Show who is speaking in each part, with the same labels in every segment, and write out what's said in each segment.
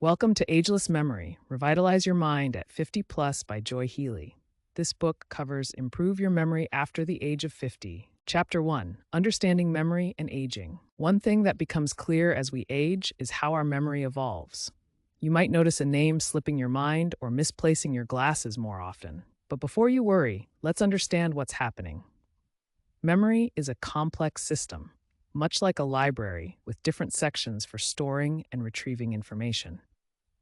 Speaker 1: Welcome to Ageless Memory, Revitalize Your Mind at 50 Plus by Joy Healy. This book covers Improve Your Memory After the Age of 50. Chapter 1, Understanding Memory and Aging. One thing that becomes clear as we age is how our memory evolves. You might notice a name slipping your mind or misplacing your glasses more often. But before you worry, let's understand what's happening. Memory is a complex system, much like a library with different sections for storing and retrieving information.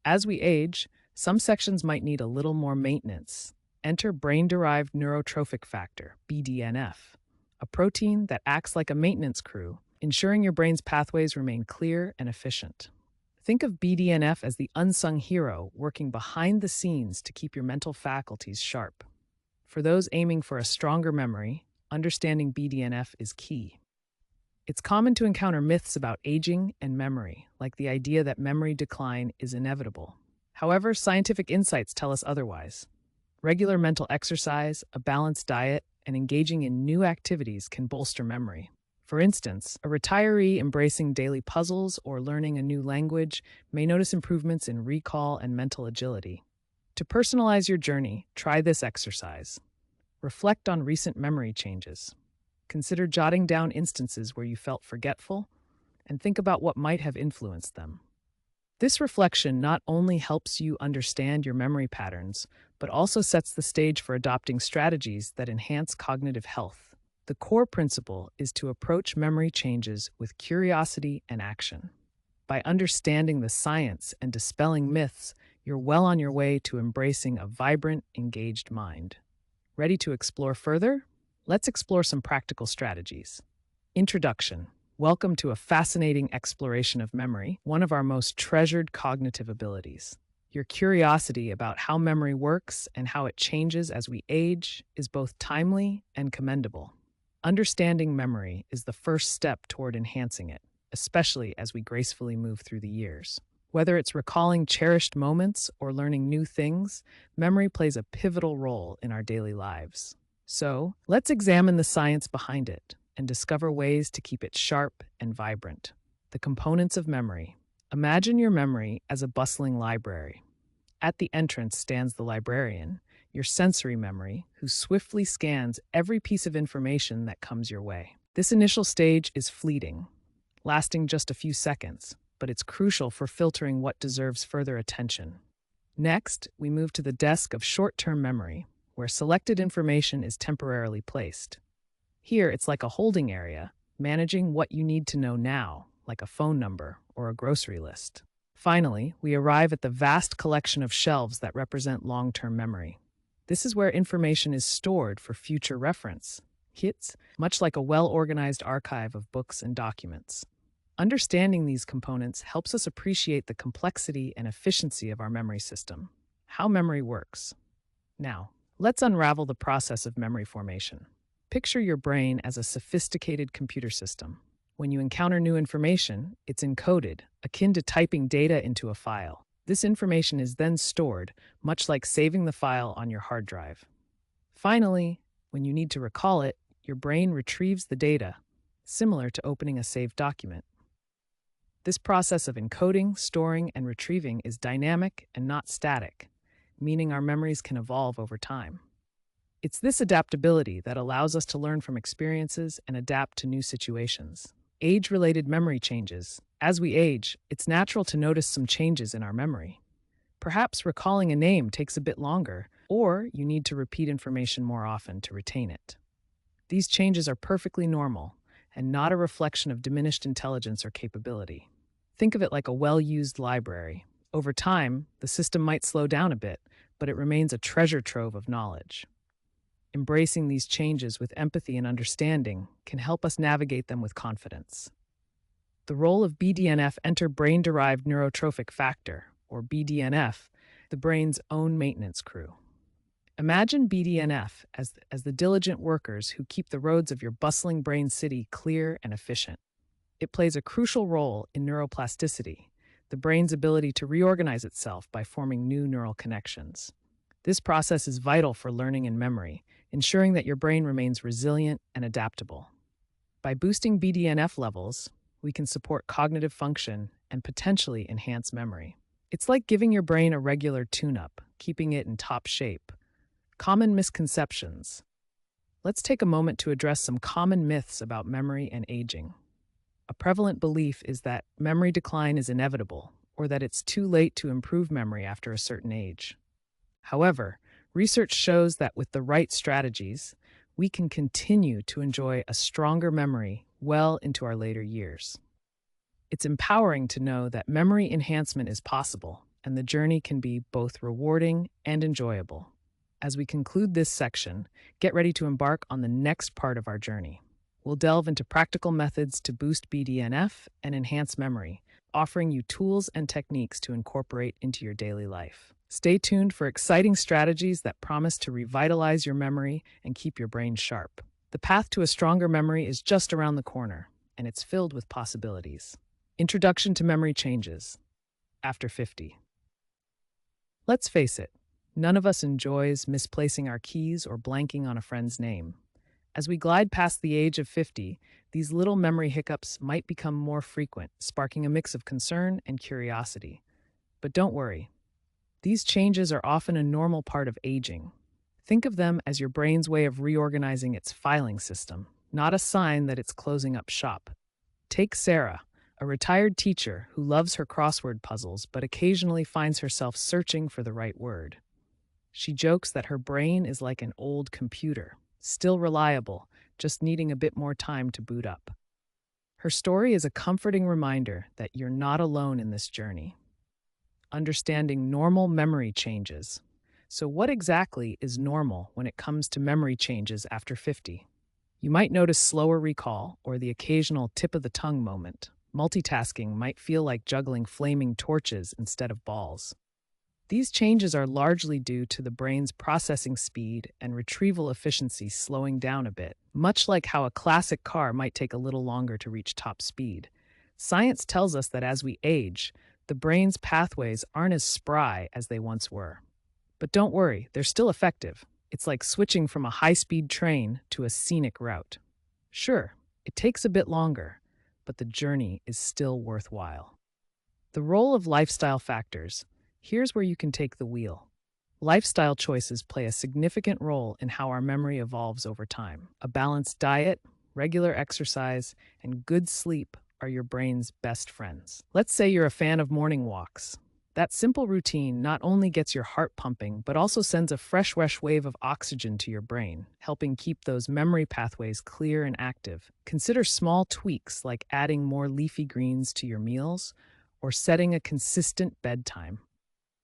Speaker 1: As we age, some sections might need a little more maintenance. Enter brain-derived neurotrophic factor, BDNF, a protein that acts like a maintenance crew, ensuring your brain's pathways remain clear and efficient. Think of BDNF as the unsung hero working behind the scenes to keep your mental faculties sharp. For those aiming for a stronger memory, understanding BDNF is key. It's common to encounter myths about aging and memory, like the idea that memory decline is inevitable. However, scientific insights tell us otherwise. Regular mental exercise, a balanced diet, and engaging in new activities can bolster memory. For instance, a retiree embracing daily puzzles or learning a new language may notice improvements in recall and mental agility. To personalize your journey, try this exercise. Reflect on recent memory changes. Consider jotting down instances where you felt forgetful and think about what might have influenced them. This reflection not only helps you understand your memory patterns, but also sets the stage for adopting strategies that enhance cognitive health. The core principle is to approach memory changes with curiosity and action. By understanding the science and dispelling myths, you're well on your way to embracing a vibrant, engaged mind. Ready to explore further? Let's explore some practical strategies. Introduction. Welcome to a fascinating exploration of memory, one of our most treasured cognitive abilities. Your curiosity about how memory works and how it changes as we age is both timely and commendable. Understanding memory is the first step toward enhancing it, especially as we gracefully move through the years. Whether it's recalling cherished moments or learning new things, memory plays a pivotal role in our daily lives. So, let's examine the science behind it and discover ways to keep it sharp and vibrant. The components of memory. Imagine your memory as a bustling library. At the entrance stands the librarian, your sensory memory, who swiftly scans every piece of information that comes your way. This initial stage is fleeting, lasting just a few seconds, but it's crucial for filtering what deserves further attention. Next, we move to the desk of short-term memory, where selected information is temporarily placed. Here, it's like a holding area, managing what you need to know now, like a phone number or a grocery list. Finally, we arrive at the vast collection of shelves that represent long-term memory. This is where information is stored for future reference. It's much like a well-organized archive of books and documents. Understanding these components helps us appreciate the complexity and efficiency of our memory system. How memory works. Now, let's unravel the process of memory formation. Picture your brain as a sophisticated computer system. When you encounter new information, it's encoded, akin to typing data into a file. This information is then stored, much like saving the file on your hard drive. Finally, when you need to recall it, your brain retrieves the data, similar to opening a saved document. This process of encoding, storing, and retrieving is dynamic and not static, meaning our memories can evolve over time. It's this adaptability that allows us to learn from experiences and adapt to new situations. Age-related memory changes. As we age, it's natural to notice some changes in our memory. Perhaps recalling a name takes a bit longer, or you need to repeat information more often to retain it. These changes are perfectly normal and not a reflection of diminished intelligence or capability. Think of it like a well-used library. Over time, the system might slow down a bit, but it remains a treasure trove of knowledge. Embracing these changes with empathy and understanding can help us navigate them with confidence. The role of BDNF. Enter brain-derived neurotrophic factor, or BDNF, the brain's own maintenance crew. Imagine BDNF as the diligent workers who keep the roads of your bustling brain city clear and efficient. It plays a crucial role in neuroplasticity, the brain's ability to reorganize itself by forming new neural connections. This process is vital for learning and memory, ensuring that your brain remains resilient and adaptable. By boosting BDNF levels, we can support cognitive function and potentially enhance memory. It's like giving your brain a regular tune-up, keeping it in top shape. Common misconceptions. Let's take a moment to address some common myths about memory and aging. A prevalent belief is that memory decline is inevitable, or that it's too late to improve memory after a certain age. However, research shows that with the right strategies, we can continue to enjoy a stronger memory well into our later years. It's empowering to know that memory enhancement is possible, and the journey can be both rewarding and enjoyable. As we conclude this section, get ready to embark on the next part of our journey. We'll delve into practical methods to boost BDNF and enhance memory, offering you tools and techniques to incorporate into your daily life. Stay tuned for exciting strategies that promise to revitalize your memory and keep your brain sharp. The path to a stronger memory is just around the corner, and it's filled with possibilities. Introduction to memory changes after 50. Let's face it, none of us enjoys misplacing our keys or blanking on a friend's name. As we glide past the age of 50, these little memory hiccups might become more frequent, sparking a mix of concern and curiosity. But don't worry. These changes are often a normal part of aging. Think of them as your brain's way of reorganizing its filing system, not a sign that it's closing up shop. Take Sarah, a retired teacher who loves her crossword puzzles but occasionally finds herself searching for the right word. She jokes that her brain is like an old computer, still reliable, just needing a bit more time to boot up. Her story is a comforting reminder that you're not alone in this journey. Understanding normal memory changes. So what exactly is normal when it comes to memory changes after 50? You might notice slower recall or the occasional tip-of-the-tongue moment. Multitasking might feel like juggling flaming torches instead of balls. These changes are largely due to the brain's processing speed and retrieval efficiency slowing down a bit, much like how a classic car might take a little longer to reach top speed. Science tells us that as we age, the brain's pathways aren't as spry as they once were. But don't worry, they're still effective. It's like switching from a high-speed train to a scenic route. Sure, it takes a bit longer, but the journey is still worthwhile. The role of lifestyle factors. Here's where you can take the wheel. Lifestyle choices play a significant role in how our memory evolves over time. A balanced diet, regular exercise, and good sleep are your brain's best friends. Let's say you're a fan of morning walks. That simple routine not only gets your heart pumping, but also sends a fresh wave of oxygen to your brain, helping keep those memory pathways clear and active. Consider small tweaks like adding more leafy greens to your meals or setting a consistent bedtime.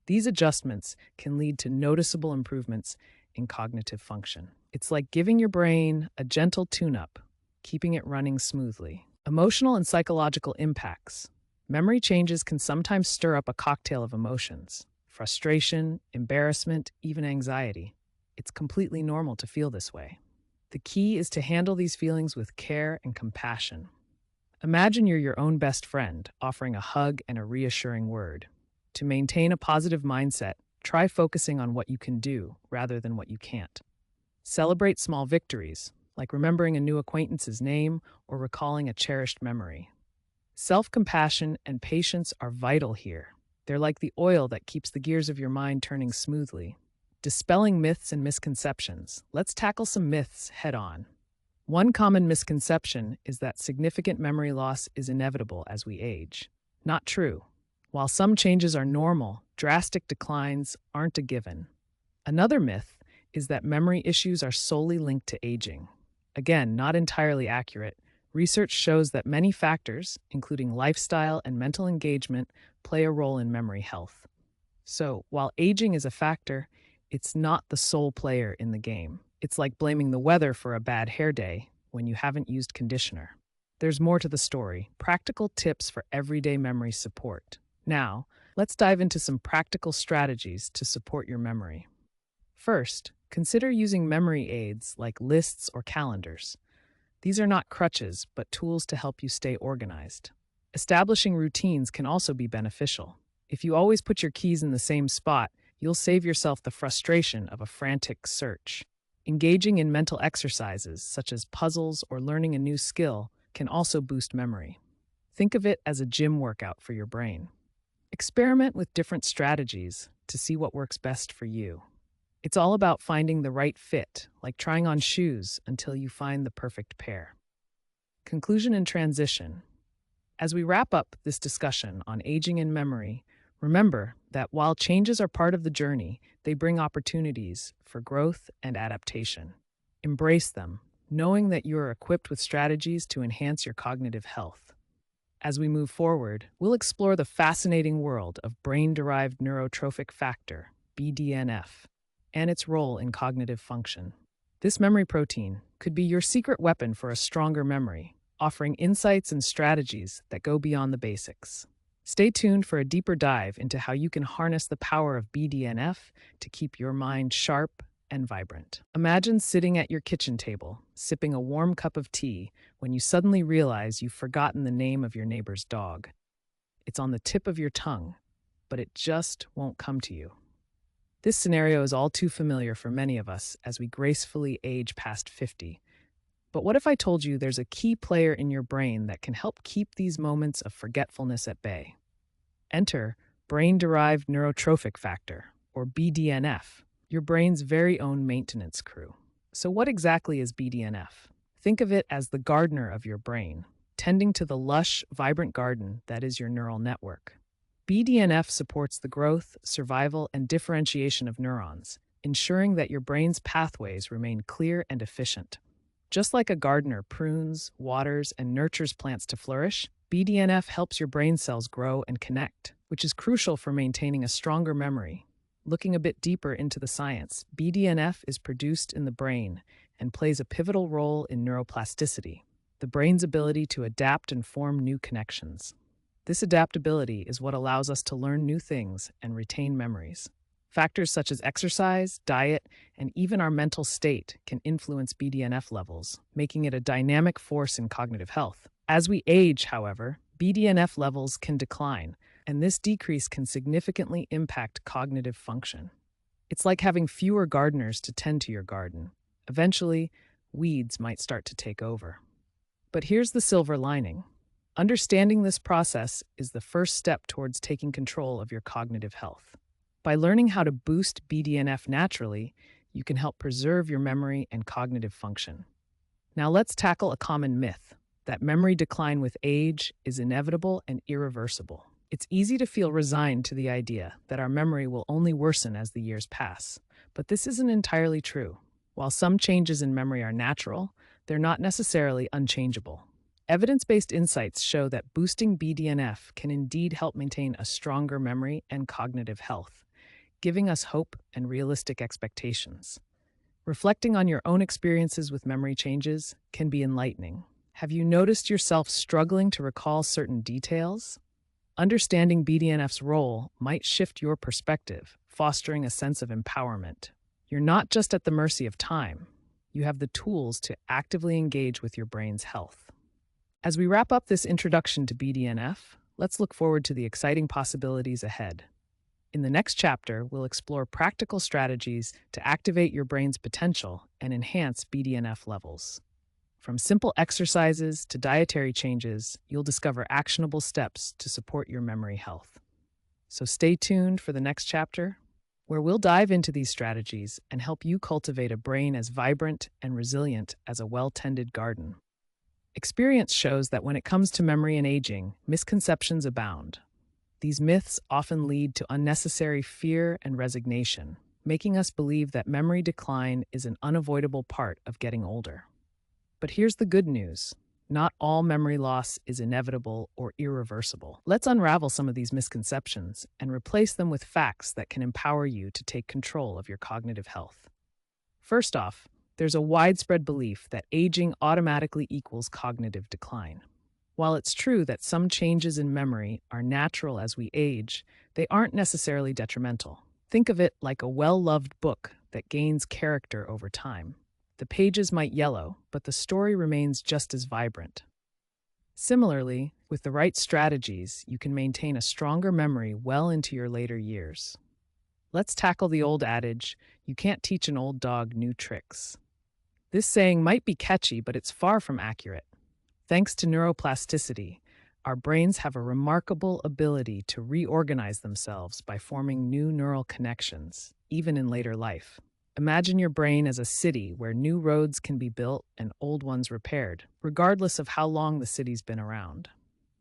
Speaker 1: These adjustments can lead to noticeable improvements in cognitive function. It's like giving your brain a gentle tune-up, keeping it running smoothly. Emotional and psychological impacts. Memory changes can sometimes stir up a cocktail of emotions: frustration, embarrassment, even anxiety. It's completely normal to feel this way. The key is to handle these feelings with care and compassion. Imagine you're your own best friend, offering a hug and a reassuring word. To maintain a positive mindset, try focusing on what you can do rather than what you can't. Celebrate small victories, like remembering a new acquaintance's name or recalling a cherished memory. Self-compassion and patience are vital here. They're like the oil that keeps the gears of your mind turning smoothly. Dispelling myths and misconceptions. Let's tackle some myths head-on. One common misconception is that significant memory loss is inevitable as we age. Not true. While some changes are normal, drastic declines aren't a given. Another myth is that memory issues are solely linked to aging. Again, not entirely accurate. Research shows that many factors, including lifestyle and mental engagement, play a role in memory health. So, while aging is a factor, it's not the sole player in the game. It's like blaming the weather for a bad hair day when you haven't used conditioner. There's more to the story: practical tips for everyday memory support. Now, let's dive into some practical strategies to support your memory. First, consider using memory aids like lists or calendars. These are not crutches, but tools to help you stay organized. Establishing routines can also be beneficial. If you always put your keys in the same spot, you'll save yourself the frustration of a frantic search. Engaging in mental exercises, such as puzzles or learning a new skill, can also boost memory. Think of it as a gym workout for your brain. Experiment with different strategies to see what works best for you. It's all about finding the right fit, like trying on shoes until you find the perfect pair. Conclusion and transition. As we wrap up this discussion on aging and memory, remember that while changes are part of the journey, they bring opportunities for growth and adaptation. Embrace them, knowing that you are equipped with strategies to enhance your cognitive health. As we move forward, we'll explore the fascinating world of brain-derived neurotrophic factor, BDNF, and its role in cognitive function. This memory protein could be your secret weapon for a stronger memory, offering insights and strategies that go beyond the basics. Stay tuned for a deeper dive into how you can harness the power of BDNF to keep your mind sharp and vibrant. Imagine sitting at your kitchen table, sipping a warm cup of tea, when you suddenly realize you've forgotten the name of your neighbor's dog. It's on the tip of your tongue, but it just won't come to you. This scenario is all too familiar for many of us as we gracefully age past 50. But what if I told you there's a key player in your brain that can help keep these moments of forgetfulness at bay? Enter brain-derived neurotrophic factor, or BDNF, your brain's very own maintenance crew. So what exactly is BDNF? Think of it as the gardener of your brain, tending to the lush, vibrant garden that is your neural network. BDNF supports the growth, survival, and differentiation of neurons, ensuring that your brain's pathways remain clear and efficient. Just like a gardener prunes, waters, and nurtures plants to flourish, BDNF helps your brain cells grow and connect, which is crucial for maintaining a stronger memory. Looking a bit deeper into the science, BDNF is produced in the brain and plays a pivotal role in neuroplasticity, the brain's ability to adapt and form new connections. This adaptability is what allows us to learn new things and retain memories. Factors such as exercise, diet, and even our mental state can influence BDNF levels, making it a dynamic force in cognitive health. As we age, however, BDNF levels can decline, and this decrease can significantly impact cognitive function. It's like having fewer gardeners to tend to your garden. Eventually, weeds might start to take over. But here's the silver lining. Understanding this process is the first step towards taking control of your cognitive health. By learning how to boost BDNF naturally, you can help preserve your memory and cognitive function. Now let's tackle a common myth, that memory decline with age is inevitable and irreversible. It's easy to feel resigned to the idea that our memory will only worsen as the years pass, but this isn't entirely true. While some changes in memory are natural, they're not necessarily unchangeable. Evidence-based insights show that boosting BDNF can indeed help maintain a stronger memory and cognitive health, giving us hope and realistic expectations. Reflecting on your own experiences with memory changes can be enlightening. Have you noticed yourself struggling to recall certain details? Understanding BDNF's role might shift your perspective, fostering a sense of empowerment. You're not just at the mercy of time. You have the tools to actively engage with your brain's health. As we wrap up this introduction to BDNF, let's look forward to the exciting possibilities ahead. In the next chapter, we'll explore practical strategies to activate your brain's potential and enhance BDNF levels. From simple exercises to dietary changes, you'll discover actionable steps to support your memory health. So stay tuned for the next chapter, where we'll dive into these strategies and help you cultivate a brain as vibrant and resilient as a well-tended garden. Experience shows that when it comes to memory and aging, misconceptions abound. These myths often lead to unnecessary fear and resignation, making us believe that memory decline is an unavoidable part of getting older. But here's the good news. Not all memory loss is inevitable or irreversible. Let's unravel some of these misconceptions and replace them with facts that can empower you to take control of your cognitive health. First off, there's a widespread belief that aging automatically equals cognitive decline. While it's true that some changes in memory are natural as we age, they aren't necessarily detrimental. Think of it like a well-loved book that gains character over time. The pages might yellow, but the story remains just as vibrant. Similarly, with the right strategies, you can maintain a stronger memory well into your later years. Let's tackle the old adage, you can't teach an old dog new tricks. This saying might be catchy, but it's far from accurate. Thanks to neuroplasticity, Our brains have a remarkable ability to reorganize themselves by forming new neural connections, even in later life. Imagine your brain as a city where new roads can be built and old ones repaired, regardless of how long the city's been around.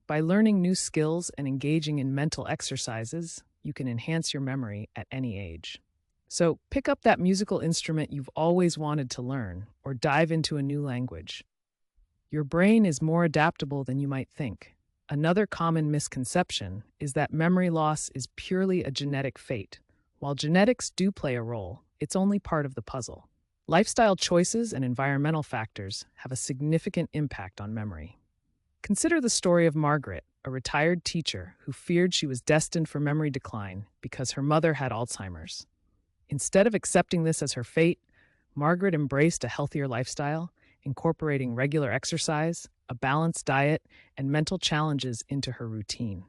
Speaker 1: By learning new skills and engaging in mental exercises, you can enhance your memory at any age. So, pick up that musical instrument you've always wanted to learn, or dive into a new language. Your brain is more adaptable than you might think. Another common misconception is that memory loss is purely a genetic fate. While genetics do play a role, it's only part of the puzzle. Lifestyle choices and environmental factors have a significant impact on memory. Consider the story of Margaret, a retired teacher who feared she was destined for memory decline because her mother had Alzheimer's. Instead of accepting this as her fate, Margaret embraced a healthier lifestyle, incorporating regular exercise, a balanced diet, and mental challenges into her routine.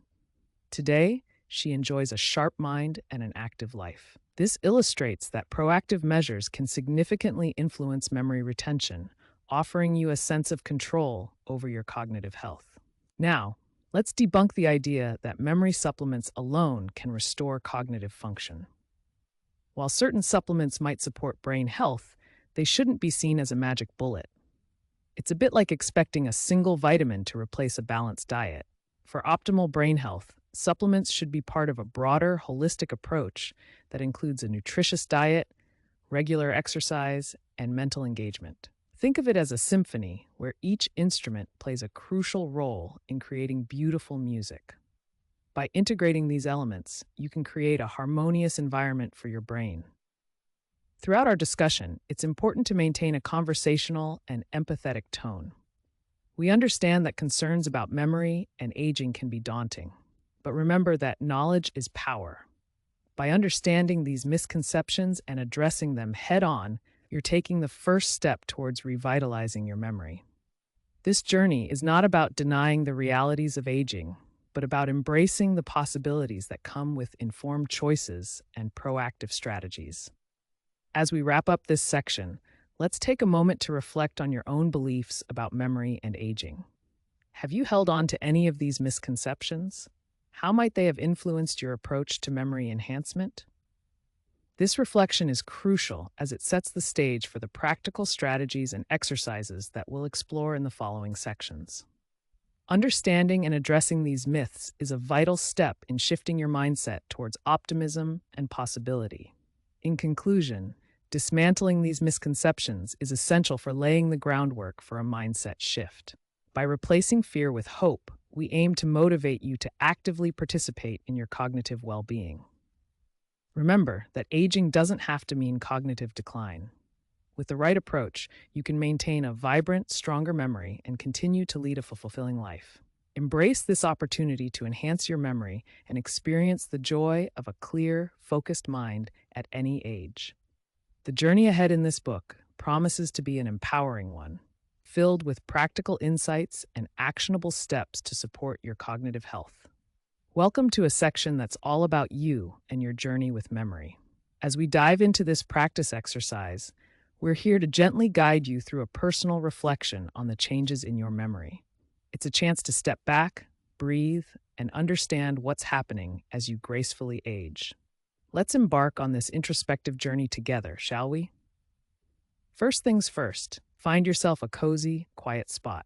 Speaker 1: Today, she enjoys a sharp mind and an active life. This illustrates that proactive measures can significantly influence memory retention, offering you a sense of control over your cognitive health. Now, let's debunk the idea that memory supplements alone can restore cognitive function. While certain supplements might support brain health, they shouldn't be seen as a magic bullet. It's a bit like expecting a single vitamin to replace a balanced diet. For optimal brain health, supplements should be part of a broader, holistic approach that includes a nutritious diet, regular exercise, and mental engagement. Think of it as a symphony where each instrument plays a crucial role in creating beautiful music. By integrating these elements, you can create a harmonious environment for your brain. Throughout our discussion, it's important to maintain a conversational and empathetic tone. We understand that concerns about memory and aging can be daunting, but remember that knowledge is power. By understanding these misconceptions and addressing them head-on, you're taking the first step towards revitalizing your memory. This journey is not about denying the realities of aging, but about embracing the possibilities that come with informed choices and proactive strategies. As we wrap up this section, let's take a moment to reflect on your own beliefs about memory and aging. Have you held on to any of these misconceptions? How might they have influenced your approach to memory enhancement? This reflection is crucial as it sets the stage for the practical strategies and exercises that we'll explore in the following sections. Understanding and addressing these myths is a vital step in shifting your mindset towards optimism and possibility. In conclusion, dismantling these misconceptions is essential for laying the groundwork for a mindset shift. By replacing fear with hope, we aim to motivate you to actively participate in your cognitive well-being. Remember that aging doesn't have to mean cognitive decline. With the right approach, you can maintain a vibrant, stronger memory and continue to lead a fulfilling life. Embrace this opportunity to enhance your memory and experience the joy of a clear, focused mind at any age. The journey ahead in this book promises to be an empowering one, filled with practical insights and actionable steps to support your cognitive health. Welcome to a section that's all about you and your journey with memory. As we dive into this practice exercise, we're here to gently guide you through a personal reflection on the changes in your memory. It's a chance to step back, breathe, and understand what's happening as you gracefully age. Let's embark on this introspective journey together, shall we? First things first, find yourself a cozy, quiet spot.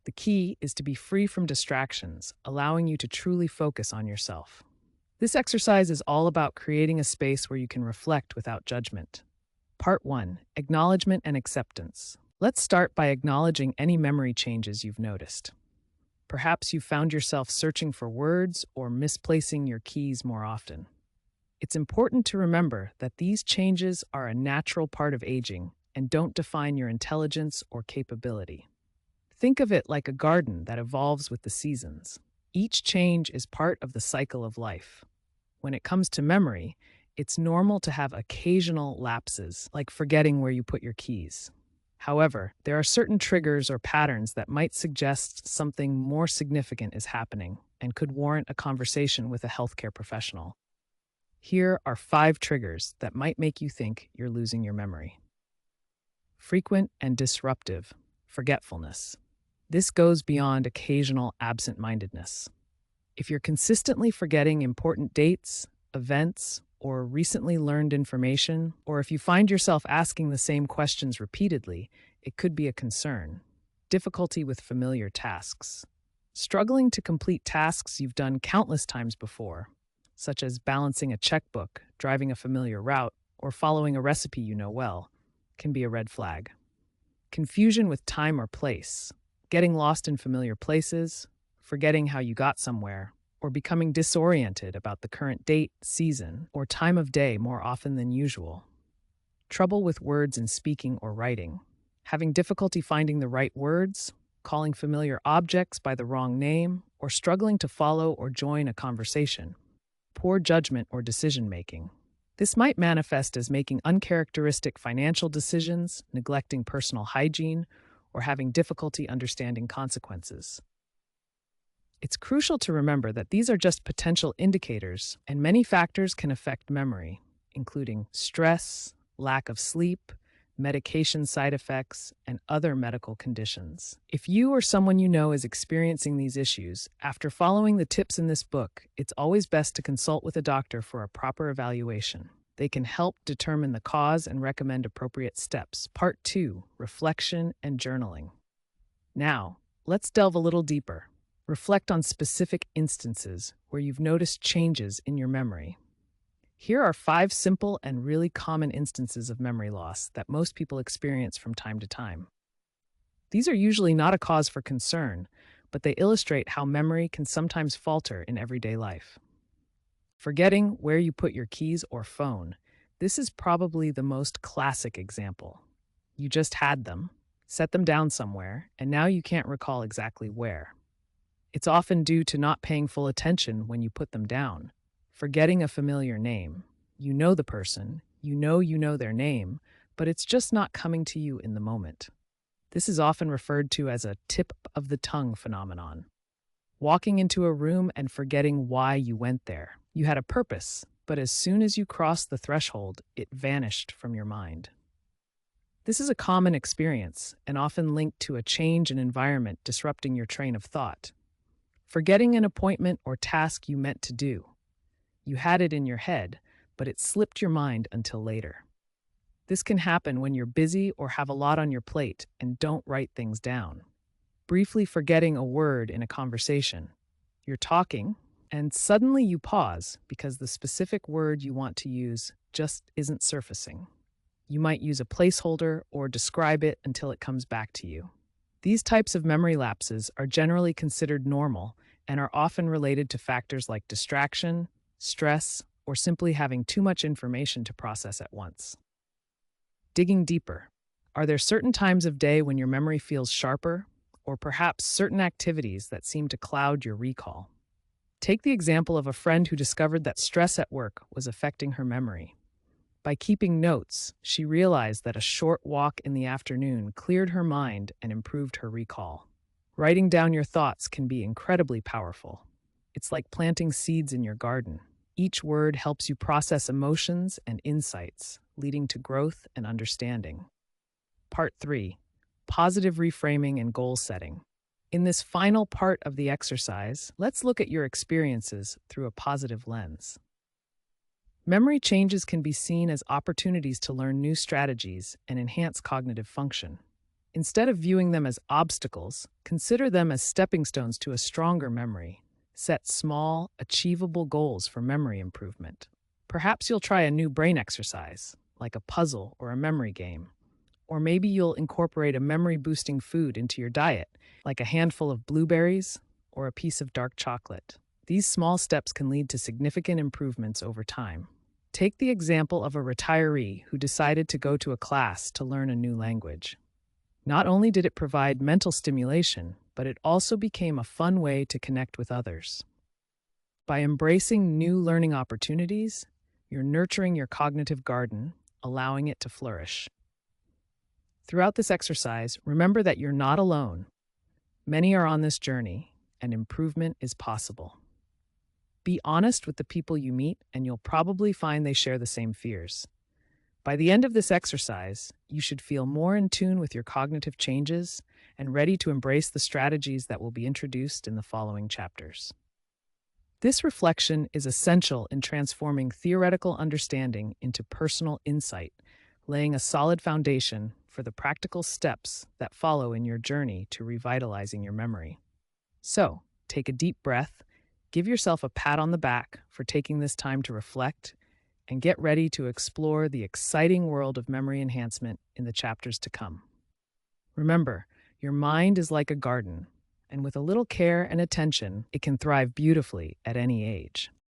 Speaker 1: The key is to be free from distractions, allowing you to truly focus on yourself. This exercise is all about creating a space where you can reflect without judgment. Part 1. Acknowledgement and acceptance. Let's start by acknowledging any memory changes you've noticed. Perhaps you found yourself searching for words or misplacing your keys more often. It's important to remember that these changes are a natural part of aging and don't define your intelligence or capability. Think of it like a garden that evolves with the seasons. Each change is part of the cycle of life. When it comes to memory, it's normal to have occasional lapses, like forgetting where you put your keys. However, there are certain triggers or patterns that might suggest something more significant is happening and could warrant a conversation with a healthcare professional. Here are 5 triggers that might make you think you're losing your memory. Frequent and disruptive forgetfulness. This goes beyond occasional absent-mindedness. If you're consistently forgetting important dates, events, or recently learned information, or if you find yourself asking the same questions repeatedly, it could be a concern. Difficulty with familiar tasks. Struggling to complete tasks you've done countless times before, such as balancing a checkbook, driving a familiar route, or following a recipe you know well, can be a red flag. Confusion with time or place. Getting lost in familiar places, forgetting how you got somewhere, or becoming disoriented about the current date, season, or time of day more often than usual. Trouble with words in speaking or writing. Having difficulty finding the right words, calling familiar objects by the wrong name, or struggling to follow or join a conversation. Poor judgment or decision-making. This might manifest as making uncharacteristic financial decisions, neglecting personal hygiene, or having difficulty understanding consequences. It's crucial to remember that these are just potential indicators, and many factors can affect memory, including stress, lack of sleep, medication side effects, and other medical conditions. If you or someone you know is experiencing these issues, after following the tips in this book, it's always best to consult with a doctor for a proper evaluation. They can help determine the cause and recommend appropriate steps. Part 2, Reflection and Journaling. Now, let's delve a little deeper. Reflect on specific instances where you've noticed changes in your memory. Here are 5 simple and really common instances of memory loss that most people experience from time to time. These are usually not a cause for concern, but they illustrate how memory can sometimes falter in everyday life. Forgetting where you put your keys or phone. This is probably the most classic example. You just had them, set them down somewhere, and now you can't recall exactly where. It's often due to not paying full attention when you put them down. Forgetting a familiar name. You know the person, you know their name, but it's just not coming to you in the moment. This is often referred to as a tip of the tongue phenomenon. Walking into a room and forgetting why you went there. You had a purpose, but as soon as you crossed the threshold, it vanished from your mind. This is a common experience and often linked to a change in environment disrupting your train of thought. Forgetting an appointment or task you meant to do. You had it in your head, but it slipped your mind until later. This can happen when you're busy or have a lot on your plate and don't write things down. Briefly forgetting a word in a conversation. You're talking, and suddenly you pause because the specific word you want to use just isn't surfacing. You might use a placeholder or describe it until it comes back to you. These types of memory lapses are generally considered normal and are often related to factors like distraction, stress, or simply having too much information to process at once. Digging deeper. Are there certain times of day when your memory feels sharper, or perhaps certain activities that seem to cloud your recall? Take the example of a friend who discovered that stress at work was affecting her memory. By keeping notes, she realized that a short walk in the afternoon cleared her mind and improved her recall. Writing down your thoughts can be incredibly powerful. It's like planting seeds in your garden. Each word helps you process emotions and insights, leading to growth and understanding. Part 3. Positive reframing and goal setting. In this final part of the exercise, let's look at your experiences through a positive lens. Memory changes can be seen as opportunities to learn new strategies and enhance cognitive function. Instead of viewing them as obstacles, consider them as stepping stones to a stronger memory. Set small, achievable goals for memory improvement. Perhaps you'll try a new brain exercise, like a puzzle or a memory game. Or maybe you'll incorporate a memory-boosting food into your diet, like a handful of blueberries or a piece of dark chocolate. These small steps can lead to significant improvements over time. Take the example of a retiree who decided to go to a class to learn a new language. Not only did it provide mental stimulation, but it also became a fun way to connect with others. By embracing new learning opportunities, you're nurturing your cognitive garden, allowing it to flourish. Throughout this exercise, remember that you're not alone. Many are on this journey, and improvement is possible. Be honest with the people you meet, and you'll probably find they share the same fears. By the end of this exercise, you should feel more in tune with your cognitive changes and ready to embrace the strategies that will be introduced in the following chapters. This reflection is essential in transforming theoretical understanding into personal insight, laying a solid foundation for the practical steps that follow in your journey to revitalizing your memory. So, take a deep breath, give yourself a pat on the back for taking this time to reflect, and get ready to explore the exciting world of memory enhancement in the chapters to come. Remember, your mind is like a garden, and with a little care and attention, it can thrive beautifully at any age.